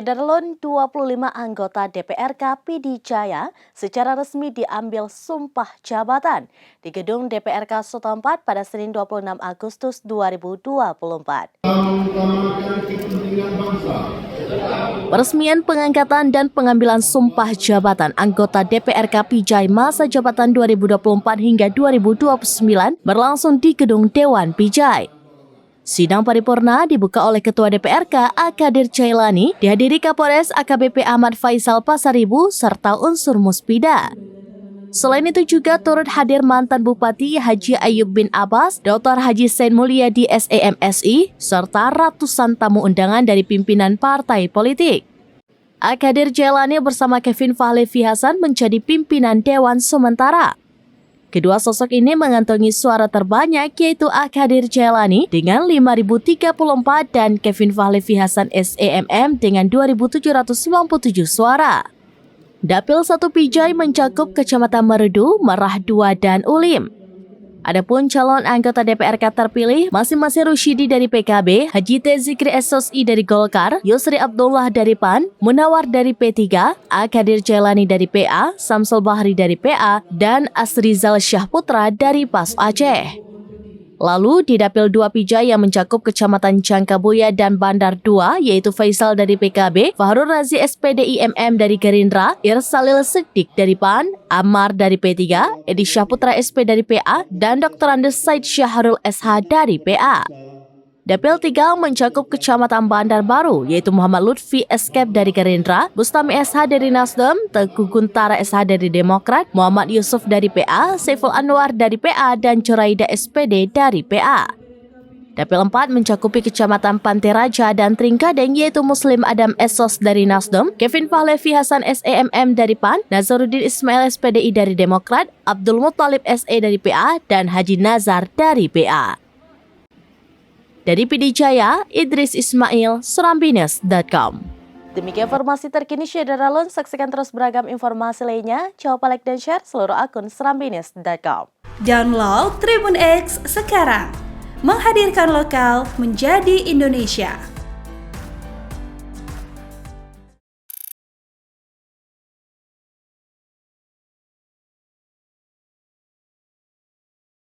Darlon 25 anggota DPRK Pd Jaya secara resmi diambil sumpah jabatan di gedung DPRK Setempat pada Senin 26 Agustus 2024. Peresmian pengangkatan dan pengambilan sumpah jabatan anggota DPRK Pijai masa jabatan 2024 hingga 2029 berlangsung di gedung Dewan Pijai. Sidang paripurna dibuka oleh Ketua DPRK Akadir Jailani, dihadiri Kapolres AKBP Ahmad Faisal Pasaribu serta unsur Muspida. Selain itu juga turut hadir mantan Bupati Haji Ayub bin Abbas, Dr. Haji Sain Mulyadi SEMSI, serta ratusan tamu undangan dari pimpinan partai politik. Akadir Jailani bersama Kevin Fahlevi Hasan menjadi pimpinan Dewan sementara. Kedua sosok ini mengantongi suara terbanyak yaitu Akadir Jailani dengan 5.034 dan Kevin Fahlevi Hasan SEMM dengan 2.797 suara. Dapil 1 Pijai mencakup Kecamatan Meredu, Merah 2, dan Ulim. Adapun calon anggota DPRK terpilih masing-masing Rusyidi dari PKB, Haji T. Zikri SSI dari Golkar, Yusri Abdullah dari PAN, Munawar dari P3, Akadir Jailani dari PA, Samsul Bahri dari PA, dan Asrizal Syahputra dari PAS Aceh. Lalu di Dapil 2 Pijai yang mencakup Kecamatan Cangkabuya dan Bandar 2 yaitu Faisal dari PKB, Fahrul Razi SPD IMM dari Gerindra, Irsalil Siddiq dari PAN, Ammar dari P3, Edi Syahputra SP dari PA, dan Dr. Andes Said Syahrul SH dari PA. Dapil 3 mencakup Kecamatan Bandar Baru yaitu Muhammad Lutfi Escape dari Gerindra, Bustami SH dari Nasdem, Teguh Guntara SH dari Demokrat, Muhammad Yusuf dari PA, Saiful Anwar dari PA, dan Juraida SPD dari PA. Dapil 4 mencakupi Kecamatan Pantai Raja dan Tringkadeng yaitu Muslim Adam Esos dari Nasdem, Kevin Fahlevi Hasan SEMM dari PAN, Nazaruddin Ismail SPDI dari Demokrat, Abdul Muttalib SE dari PA, dan Haji Nazar dari PA. Dari Pd Jaya, Idris Ismail, Serambines.com. Demikian informasi terkini Darlon. Saksikan terus beragam informasi lainnya. Coba like dan share seluruh akun Serambines.com. Download Tribun X sekarang. Menghadirkan lokal menjadi Indonesia.